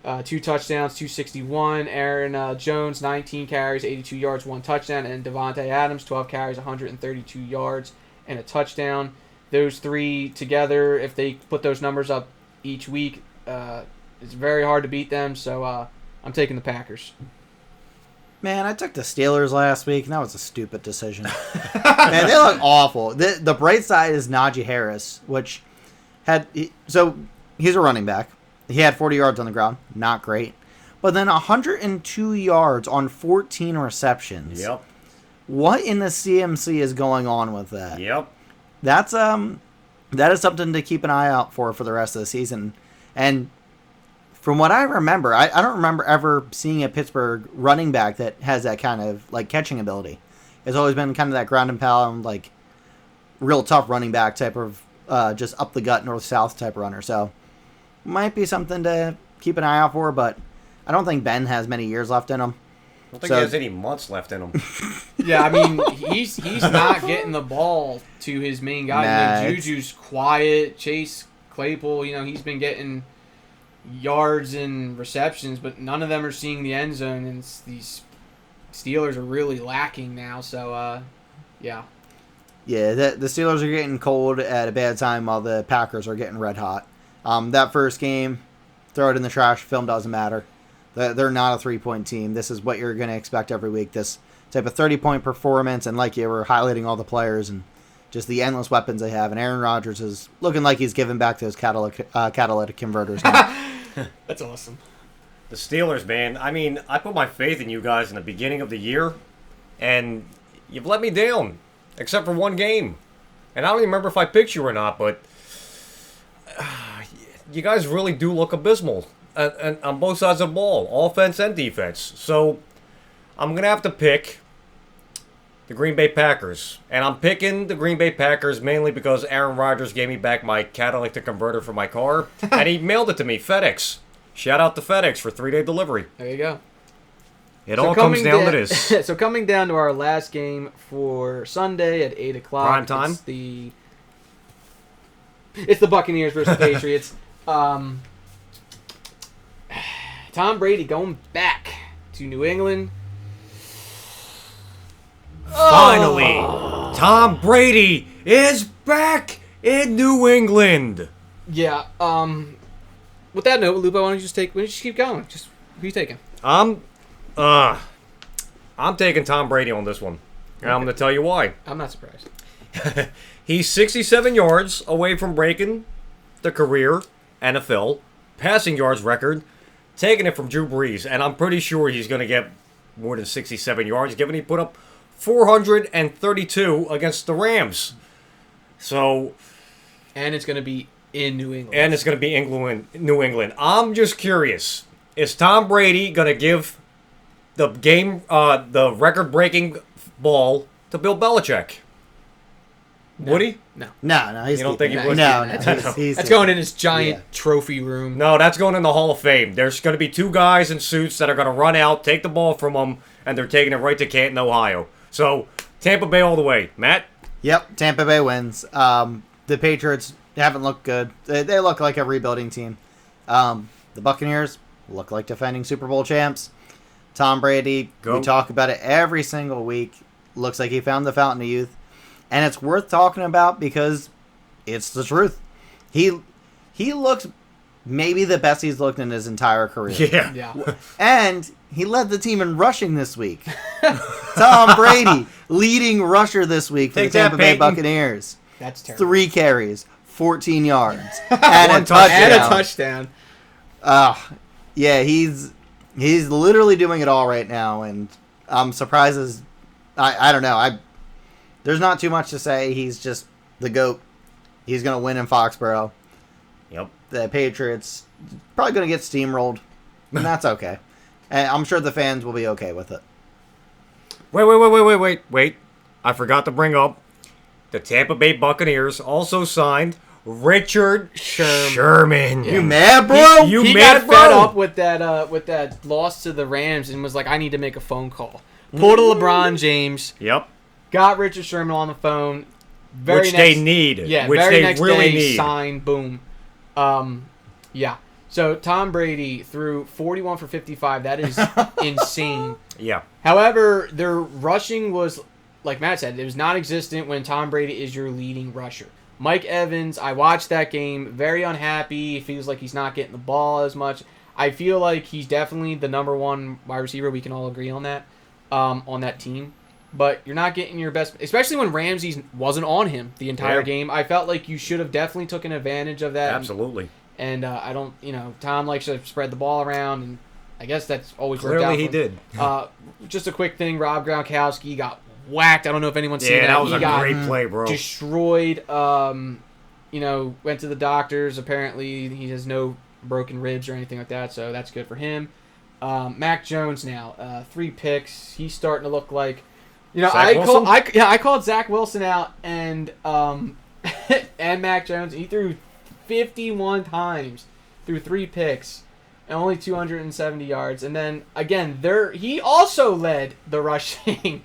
2 touchdowns, 261. Aaron Jones, 19 carries, 82 yards, 1 touchdown. And Devontae Adams, 12 carries, 132 yards, and a touchdown. Those 3 together, if they put those numbers up each week, it's very hard to beat them. So I'm taking the Packers. Man, I took the Steelers last week, and that was a stupid decision. Man, they look awful. The bright side is Najee Harris, which he's a running back. He had 40 yards on the ground. Not great. But then 102 yards on 14 receptions. Yep. What in the CMC is going on with that? Yep. That is something to keep an eye out for the rest of the season. And from what I remember, I don't remember ever seeing a Pittsburgh running back that has that kind of like catching ability. It's always been kind of that ground and pound, like real tough running back type of just up the gut north-south type runner. So might be something to keep an eye out for, but I don't think Ben has many years left in him. I don't think he has any months left in him. Yeah, I mean, he's not getting the ball to his main guy. Juju's quiet. Chase Claypool, he's been getting yards and receptions, but none of them are seeing the end zone, and these Steelers are really lacking now. So, yeah. Yeah, the Steelers are getting cold at a bad time while the Packers are getting red hot. That first game, throw it in the trash. Film doesn't matter. They're not a 3-point team. This is what you're going to expect every week. This type of 30-point performance, and like you were highlighting all the players and just the endless weapons they have. And Aaron Rodgers is looking like he's giving back those catalytic converters now. That's awesome. The Steelers, man. I mean, I put my faith in you guys in the beginning of the year, and you've let me down, except for one game. And I don't even remember if I picked you or not, but you guys really do look abysmal and on both sides of the ball, offense and defense. So I'm going to have to pick the Green Bay Packers. And I'm picking the Green Bay Packers mainly because Aaron Rodgers gave me back my catalytic converter for my car, and he mailed it to me, FedEx. Shout out to FedEx for 3-day delivery. There you go. It all comes down to this. So coming down to our last game for Sunday at 8 o'clock. Prime time? It's the Buccaneers versus the Patriots. Tom Brady going back to New England. Finally, Tom Brady is back in New England. Yeah. With that note, Lupo, why don't you just keep going? Just who are you taking? I'm taking Tom Brady on this one. And I'm going to tell you why. I'm not surprised. He's 67 yards away from breaking the career NFL passing yards record, taking it from Drew Brees. And I'm pretty sure he's going to get more than 67 yards, given he put up 432 against the Rams. So, and it's going to be in New England. And it's going to be New England. I'm just curious. Is Tom Brady going to give the record-breaking ball to Bill Belichick? Would he? No. No, he's You don't keeping think he it. would? No, That's going in his giant trophy room. No, that's going in the Hall of Fame. There's going to be 2 guys in suits that are going to run out, take the ball from him, and they're taking it right to Canton, Ohio. So, Tampa Bay all the way. Matt? Yep, Tampa Bay wins. The Patriots haven't looked good. They look like a rebuilding team. The Buccaneers look like defending Super Bowl champs. Tom Brady, we talk about it every single week. Looks like he found the fountain of youth. And it's worth talking about because it's the truth. He looks maybe the best he's looked in his entire career. Yeah. And he led the team in rushing this week. Tom Brady, leading rusher this week for the Tampa Bay Buccaneers. That's terrible. 3 carries, 14 yards, and a touchdown. Yeah, he's literally doing it all right now, and I'm surprised as I don't know. There's not too much to say. He's just the GOAT. He's going to win in Foxborough. Yep. The Patriots probably going to get steamrolled, and that's okay. And I'm sure the fans will be okay with it. Wait. I forgot to bring up the Tampa Bay Buccaneers also signed Richard Sherman. You mad, bro? He got fed up with that loss to the Rams and was like, I need to make a phone call. Pulled a LeBron James. Yep. Got Richard Sherman on the phone. They need. Yeah, which very they next really day, need. sign, boom. Yeah. So Tom Brady threw 41 for 55. That is insane. Yeah. However, their rushing was, like Matt said, it was non-existent when Tom Brady is your leading rusher. Mike Evans, I watched that game, very unhappy. It feels like he's not getting the ball as much. I feel like he's definitely the number 1 wide receiver. We can all agree on that team. But you're not getting your best, especially when Ramsey wasn't on him the entire game. I felt like you should have definitely taken advantage of that. Absolutely. And I don't, Tom likes to spread the ball around, and I guess that's always worked out. Clearly he did. Just a quick thing, Rob Gronkowski got whacked. I don't know if anyone's seen that. Yeah, that was he a great play, bro. Destroyed. Went to the doctors. Apparently, he has no broken ribs or anything like that, so that's good for him. Mac Jones now, 3 picks. He's starting to look like, I called Zach Wilson out and and Mac Jones. He threw 51 times through 3 picks and only 270 yards. And then again, he also led the rushing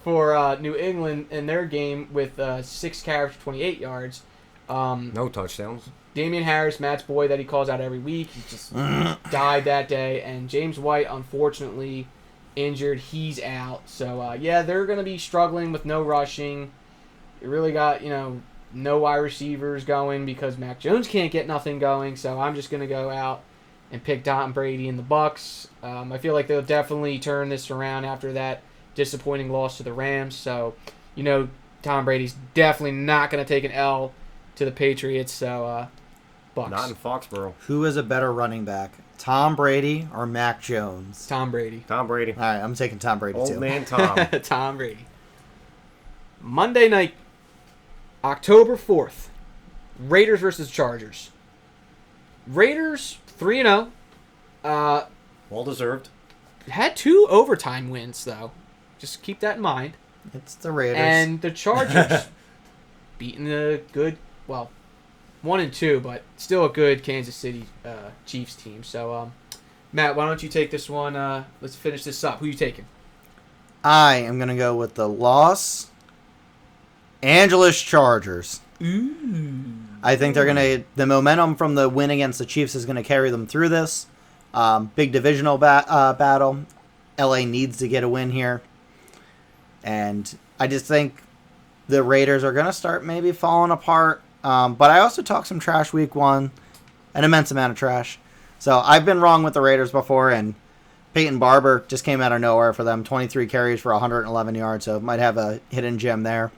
for New England in their game with 6 carries for 28 yards. No touchdowns. Damian Harris, Matt's boy that he calls out every week, he just died that day. And James White, unfortunately, injured. He's out. So, they're going to be struggling with no rushing. They really got, no wide receivers going because Mac Jones can't get nothing going. So I'm just going to go out and pick Tom Brady and the Bucs. I feel like they'll definitely turn this around after that disappointing loss to the Rams. So, Tom Brady's definitely not going to take an L to the Patriots. So, Bucs. Not in Foxborough. Who is a better running back, Tom Brady or Mac Jones? Tom Brady. Tom Brady. All right, I'm taking Tom Brady too. Old man Tom. Tom Brady. Monday night, October 4th, Raiders versus Chargers. Raiders 3-0. Well deserved. Had 2 overtime wins, though. Just keep that in mind. It's the Raiders. And the Chargers beating the good, 1-2, but still a good Kansas City Chiefs team. So, Matt, why don't you take this one? Let's finish this up. Who you taking? I am going to go with the Los Angeles Chargers. Ooh. I think they're going to, the momentum from the win against the Chiefs is going to carry them through this. Big divisional battle. LA needs to get a win here. And I just think the Raiders are going to start maybe falling apart. But I also talked some trash week 1, an immense amount of trash. So I've been wrong with the Raiders before, and Peyton Barber just came out of nowhere for them. 23 carries for 111 yards, so might have a hidden gem there.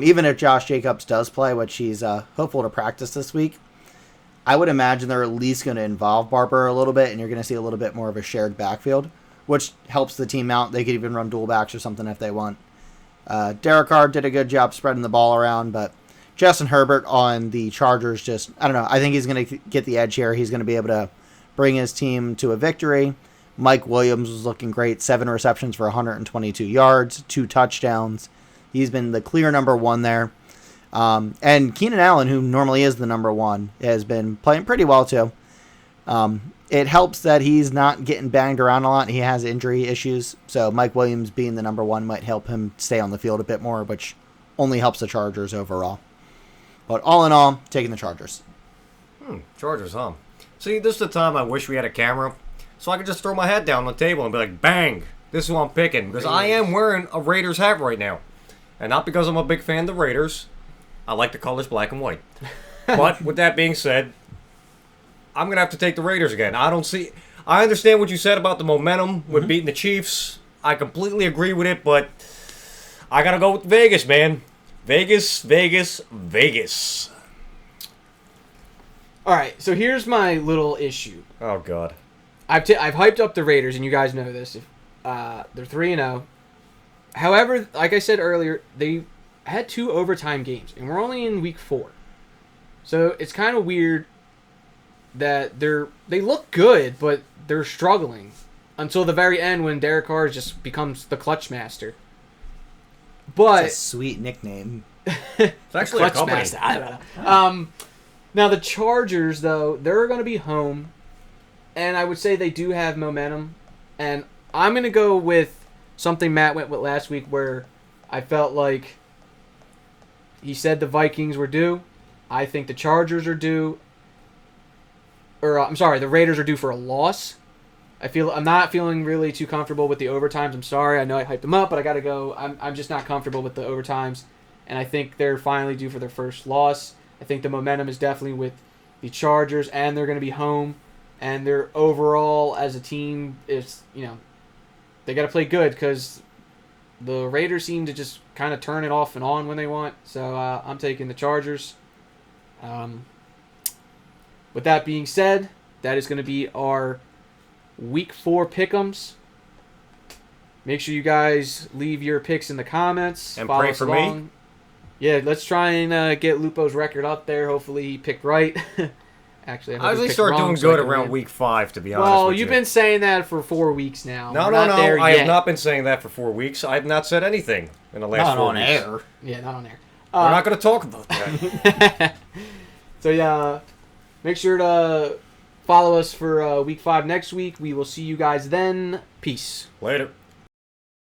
Even if Josh Jacobs does play, which he's hopeful to practice this week, I would imagine they're at least going to involve Barber a little bit, and you're going to see a little bit more of a shared backfield, which helps the team out. They could even run dual backs or something if they want. Derek Carr did a good job spreading the ball around, but Justin Herbert on the Chargers I don't know. I think he's going to get the edge here. He's going to be able to bring his team to a victory. Mike Williams was looking great. 7 receptions for 122 yards, 2 touchdowns. He's been the clear number 1 there. And Keenan Allen, who normally is the number one, has been playing pretty well too. It helps that he's not getting banged around a lot. He has injury issues, so Mike Williams being the number one might help him stay on the field a bit more, which only helps the Chargers overall. But all in all, taking the Chargers. Chargers, huh? See, this is the time I wish we had a camera, so I could just throw my head down on the table and be like, bang, this is what I'm picking. Because I am wearing a Raiders hat right now. And not because I'm a big fan of the Raiders. I like the colors black and white. But with that being said, I'm going to have to take the Raiders again. I understand what you said about the momentum with beating the Chiefs. I completely agree with it, but I got to go with Vegas, man. Vegas, Vegas, Vegas. All right, so here's my little issue. Oh, God. I've hyped up the Raiders, and you guys know this. They're 3-0. However, like I said earlier, they had 2 overtime games, and we're only in week 4. So it's kind of weird that they look good, but they're struggling until the very end when Derek Carr just becomes the clutch master. But it's a sweet nickname. It's actually a company. Master. I don't know. Now the Chargers, though, they're going to be home, and I would say they do have momentum. And I'm going to go with something Matt went with last week, where I felt like he said the Vikings were due. I think the Chargers are due. Or I'm sorry, the Raiders are due for a loss. I'm not feeling really too comfortable with the overtimes. I'm sorry, I know I hyped them up, but I got to go. I'm just not comfortable with the overtimes, and I think they're finally due for their first loss. I think the momentum is definitely with the Chargers, and they're going to be home, and their overall as a team is, they got to play good because the Raiders seem to just kind of turn it off and on when they want. So I'm taking the Chargers. With that being said, that is going to be our Week 4 pick'ems. Make sure you guys leave your picks in the comments. And pray for me. Yeah, let's try and get Lupo's record up there. Hopefully he picked right. Actually, I usually start doing good around week 5, to be honest with you. Well, you've been saying that for 4 weeks now. No. I have not been saying that for 4 weeks. I have not said anything in the last 4 weeks. Not on air. Yeah, not on air. We're not going to talk about that. So, yeah, make sure to follow us for Week 5 next week. We will see you guys then. Peace. Later.